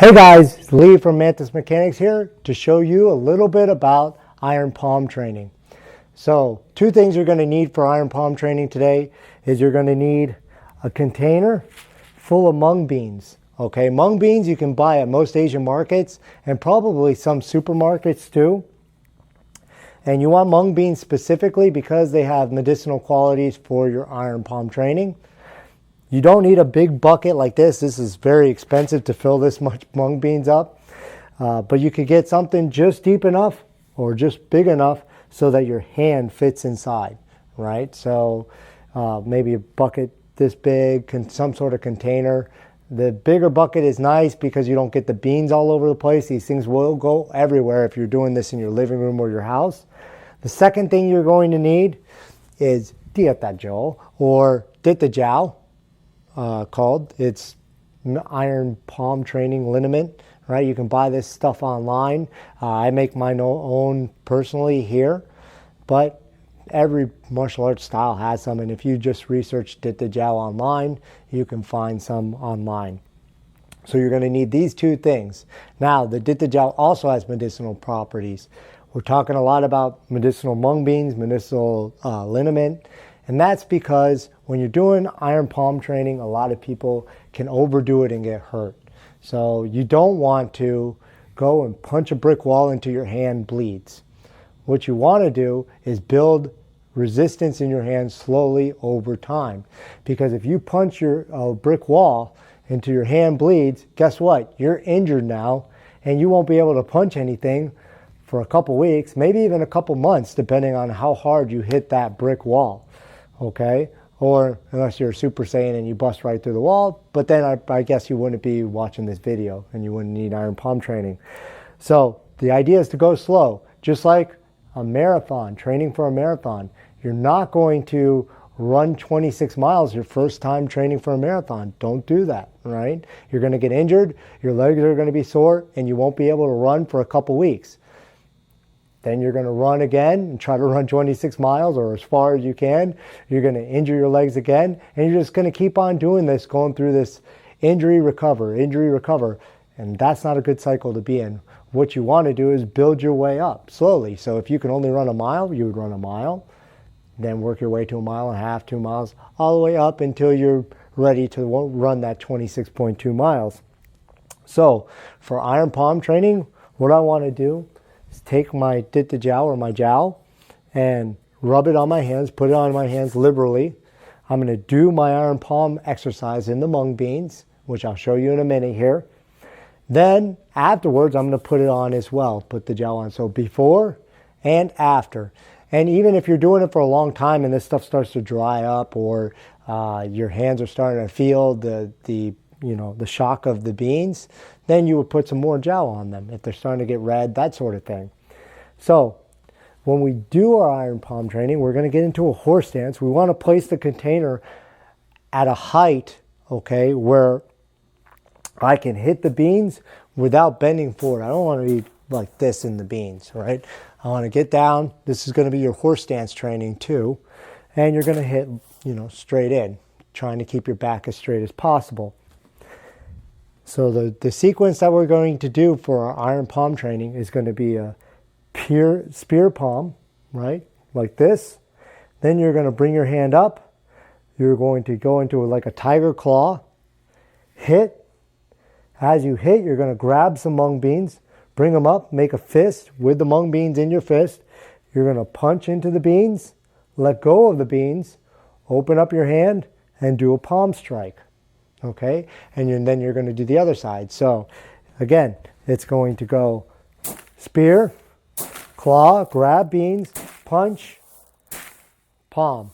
Hey guys, it's Lee from Mantis Mechanics here to show you a little bit about iron palm training. So, two things you're going to need for iron palm training today is you're going to need a container full of mung beans. Okay, mung beans you can buy at most Asian markets and probably some supermarkets too. And you want mung beans specifically because they have medicinal qualities for your iron palm training. You don't need a big bucket like this. This is very expensive to fill this much mung beans up. But you could get something just deep enough or just big enough so that your hand fits inside, right? So maybe a bucket this big, some sort of container. The bigger bucket is nice because you don't get the beans all over the place. These things will go everywhere if you're doing this in your living room or your house. The second thing you're going to need is diatadjao or dittajao. Called. It's iron palm training liniment, right? You can buy this stuff online. I make mine own personally here, but every martial arts style has some, and if you just research dittajao online, you can find some online. So you're going to need these two things. Now, the dittajao also has medicinal properties. We're talking a lot about medicinal mung beans, medicinal liniment, and that's because when you're doing iron palm training, a lot of people can overdo it and get hurt. So you don't want to go and punch a brick wall into your hand bleeds. What you want to do is build resistance in your hand slowly over time. Because if you punch your brick wall into your hand bleeds, guess what? You're injured now and you won't be able to punch anything for a couple weeks, maybe even a couple months, depending on how hard you hit that brick wall. Okay? Or unless you're a Super Saiyan and you bust right through the wall, but then I guess you wouldn't be watching this video and you wouldn't need iron palm training. So the idea is to go slow, just like a marathon, training for a marathon. You're not going to run 26 miles your first time training for a marathon. Don't do that, right? You're going to get injured, your legs are going to be sore, and you won't be able to run for a couple weeks. Then you're going to run again and try to run 26 miles or as far as you can. You're going to injure your legs again. And you're just going to keep on doing this, going through this injury, recover. And that's not a good cycle to be in. What you want to do is build your way up slowly. So if you can only run a mile, you would run a mile. Then work your way to a mile and a half, 2 miles, all the way up until you're ready to run that 26.2 miles. So for iron palm training, what I want to do is take my dittajao or my jiao and rub it on my hands, put it on my hands liberally. I'm going to do my iron palm exercise in the mung beans, which I'll show you in a minute here. Then afterwards, I'm going to put it on as well, put the jiao on. So before and after. And even if you're doing it for a long time and this stuff starts to dry up or your hands are starting to feel the shock of the beans, then you would put some more jiao on them if they're starting to get red, that sort of thing. So when we do our iron palm training, we're going to get into a horse stance. We want to place the container at a height, okay, where I can hit the beans without bending forward. I don't want to be like this in the beans, right? I want to get down. This is going to be your horse stance training too. And you're going to hit, straight in, trying to keep your back as straight as possible. So the sequence that we're going to do for our iron palm training is going to be a pure spear palm, right? Like this. Then you're going to bring your hand up. You're going to go into like a tiger claw. Hit. As you hit, you're going to grab some mung beans, bring them up, make a fist with the mung beans in your fist. You're going to punch into the beans, let go of the beans, open up your hand, and do a palm strike. Okay, and then you're going to do the other side. So again, it's going to go spear, claw, grab beans, punch, palm.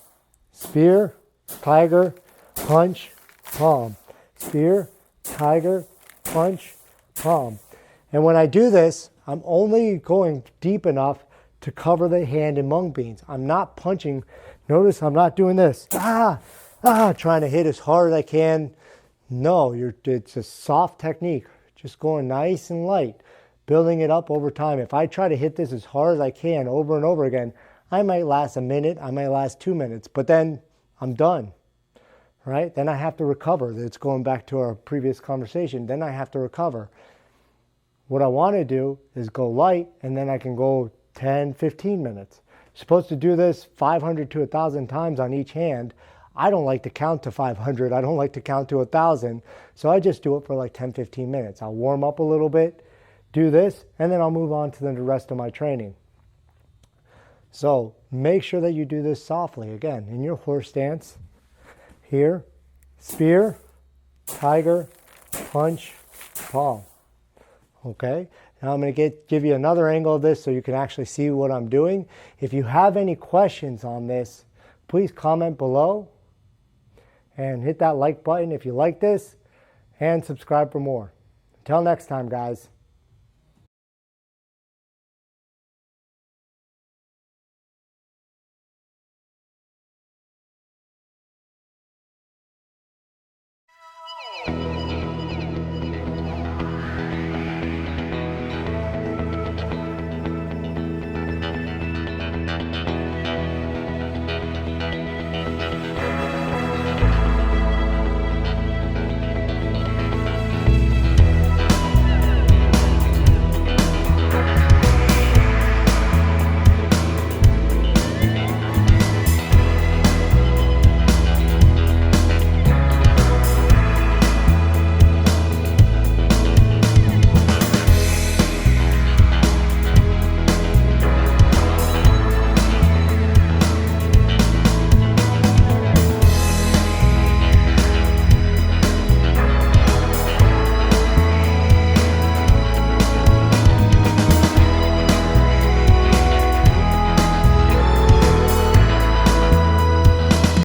Spear, tiger, punch, palm. Spear, tiger, punch, palm. And when I do this, I'm only going deep enough to cover the hand in mung beans. I'm not punching. Notice I'm not doing this. Trying to hit as hard as I can. No, it's a soft technique, just going nice and light, building it up over time. If I try to hit this as hard as I can over and over again, I might last a minute, I might last 2 minutes, but then I'm done, right? Then I have to recover. It's going back to our previous conversation. Then I have to recover. What I want to do is go light, and then I can go 10, 15 minutes. You're supposed to do this 500 to 1,000 times on each hand. I don't like to count to 500. I don't like to count to 1,000. So I just do it for like 10, 15 minutes. I'll warm up a little bit, do this, and then I'll move on to the rest of my training. So make sure that you do this softly. Again, in your horse stance, here, spear, tiger, punch, palm. Okay, now I'm going to give you another angle of this so you can actually see what I'm doing. If you have any questions on this, please comment below and hit that like button if you like this, and subscribe for more. Until next time, guys.